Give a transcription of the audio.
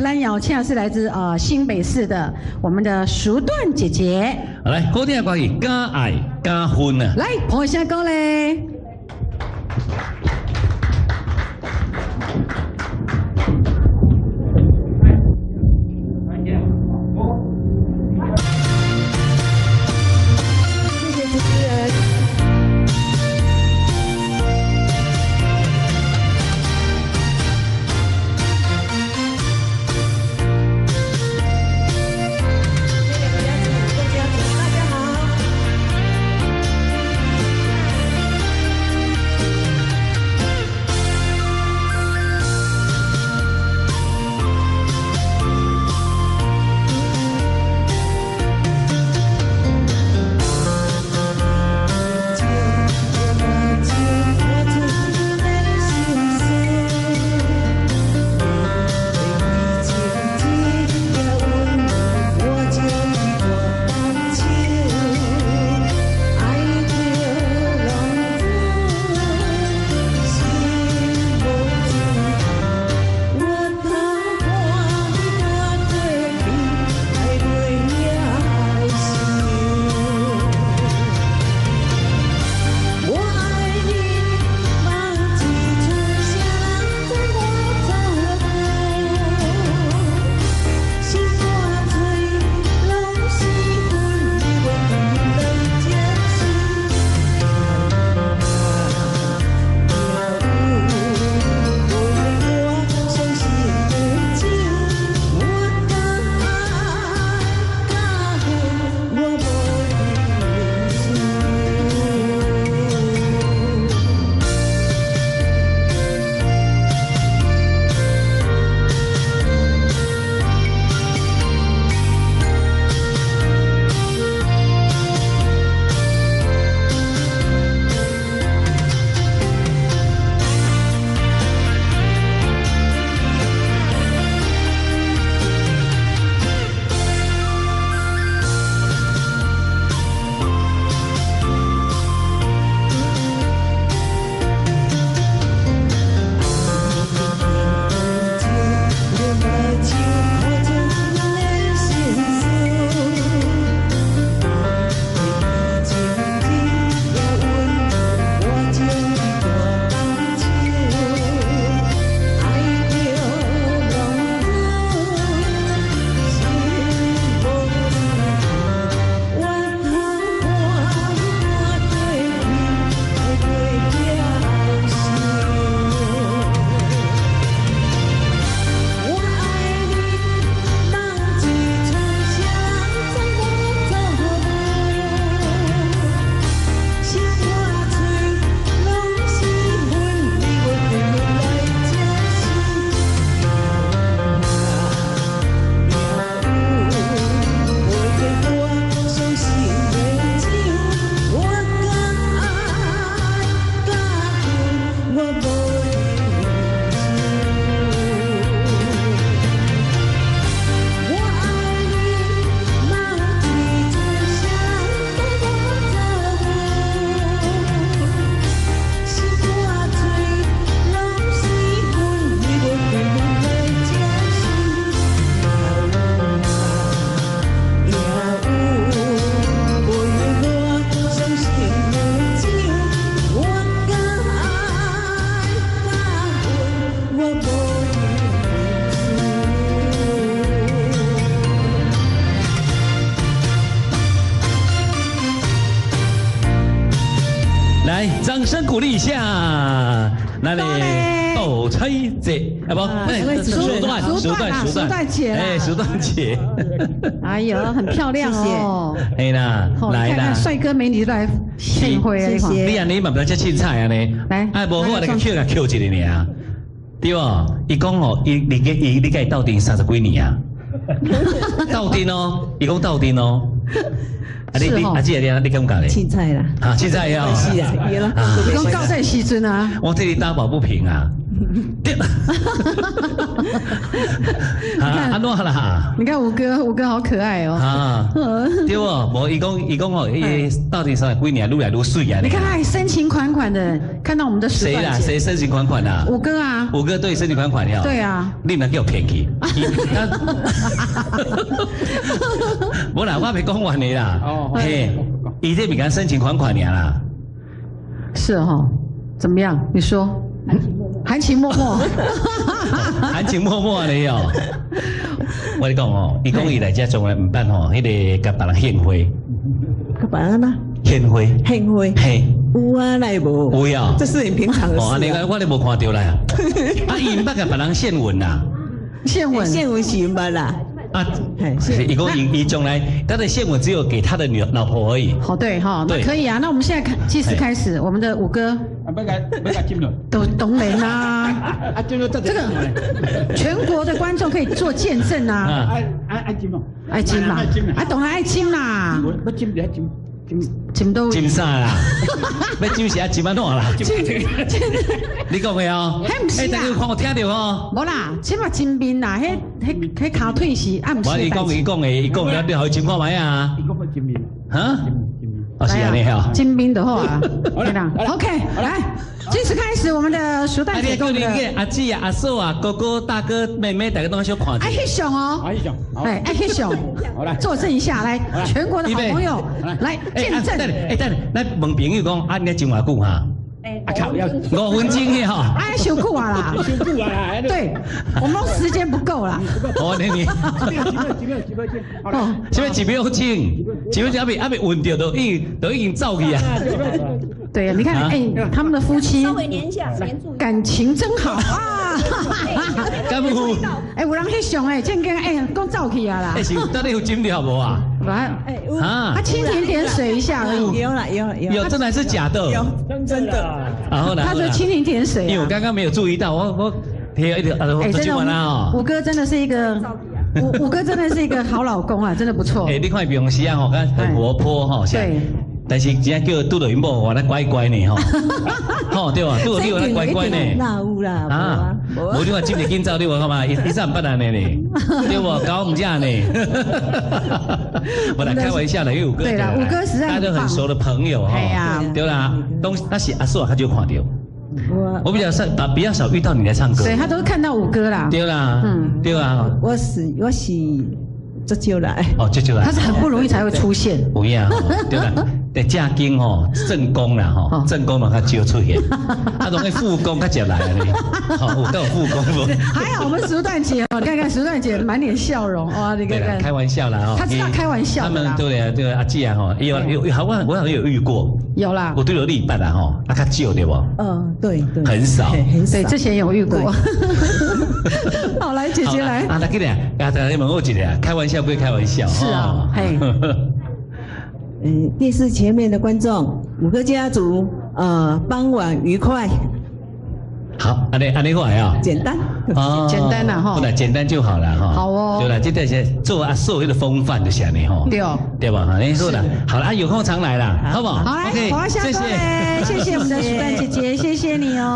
咱邀请是来自新北市的我们的淑段姐姐。来，好听的歌曲《敢爱敢恨》啊！来，捧一下歌嘞。来，掌声鼓励一下，那里斗吹姐，啊不，淑段姐，哎，淑段姐，哎呦，很漂亮哦，哎啦，来啦，帅哥美女都来献花啊，你啊，你嘛不要吃凊彩啊呢，来，哎，无好啊，那个Q一个尔，对不？伊讲哦，你甲伊斗阵30几年啊，斗阵哦，伊讲斗阵哦。啊，你姐你感觉咧？凊彩啦，啊，凊彩呀，是啊，你讲到这时阵啊，我这里打抱不平啊，对。啊，安怎啦？你看吴哥好可爱哦。啊，对哦，无伊讲哦，到底是几年愈来愈水啊？你看他深情款款的看到我们的时段姐。谁啦？谁深情款款啊？吴哥啊。吴哥对深情款款呀。对啊。你们给我骗去。无啦，我未讲完的啦。哦。嘿，伊这比较深情款款呀啦。是哈，怎么样？你说。含情脉脉，含情脉脉的哦。我跟你讲哦，伊讲伊来遮从来唔办吼，迄个甲别人献花。甲别人呐？献花。献花。嘿。有啊，来无？有呀。这是很平常的事。哦，你我你无看到啦。啊，伊唔捌甲别人献吻啦。献吻是唔捌啦。啊，伊讲伊将来他的献吻只有给他的老婆而已。好，对哈，那可以啊。那我们现在计时开始，我们的五哥。懂人啊！这个全国的观众可以做见证啊！爱金嘛，懂了爱金啦！金啥啦？要金是金安怎啦？你讲的哦？哎，大家看我听到哦？无啦，起码金边啦，迄骹腿是暗时。伊讲了，你好金看买啊？伊讲金面。哈？哦，是安尼哈。金边的好啊。对啦 ，OK， 来，计时开始，我们的熟蛋姐跟我们的阿姊啊、阿嫂啊、哥哥、大哥、妹妹，大家都小看。爱翕相哦，哎，爱翕相，作证一下，来，全国的好朋友来见证。等，来问朋友讲，啊，你真偌久哈？5分钟的哈。哎，太久啊啦！对，我们时间不够啦。哦，你。哦，这边几秒钟，几秒钟还没稳掉，都已经走去啊。对，你看，哎，他们的夫妻稍微黏一下，黏住。感情真好啊！干不？哎，有人翕相哎，正经哎，讲走去啊啦。哎，是到底有金条无啊？来，他蜻蜓点水一下而已。有，真的还是假的？有，真的。然后呢？他说蜻蜓点水。因为我刚刚没有注意到，我贴一条，这句话啦。五哥真的是一个。五哥真的是一个好老公啊，真的不错。哎，你看平时啊，吼，很活泼吼，对。但是只要叫拄到伊某，我那乖乖呢吼，吼对吧？拄到你我那乖乖呢。那有啦，啊，无你话今日今早你话干嘛？一三不然的呢，对不？搞唔正呢。我来开玩笑的，因为五哥对啦，五哥实在大家都很熟的朋友哈，对啦，那是阿叔他就看到。我比较少遇到你来唱歌，对他都是看到五哥啦，对啦，对啦，我是这就来哦，这就来，他是很不容易才会出现，不要对啦，得正经吼，正宫啦吼，正宫嘛较少出现，他容易副宫较少来呢，好，我都有副宫不？还好我们熟蛋姐哦，你看看熟蛋姐满脸笑容哇，你看看，开玩笑啦哦，他知道开玩笑，他们对阿姊啊吼，有我好像有遇过，有啦，我对有另一半啦吼，啊较少对不？对，很少，对，之前有遇过。好，来姐姐来，啊，来给你，大家问我一下，开玩笑归开玩笑，是啊，嘿。电视前面的观众，五个家族，傍晚愉快。好，安尼话啊，简单，简单啦哈，不然简单就好了哈。好哦，对了，这段是做阿寿那个风范就下呢哈。对吧？你说的，好了，有空常来啦，好不好？好，来，华夏哥嘞，谢谢我们的淑丹姐姐，谢谢你哦。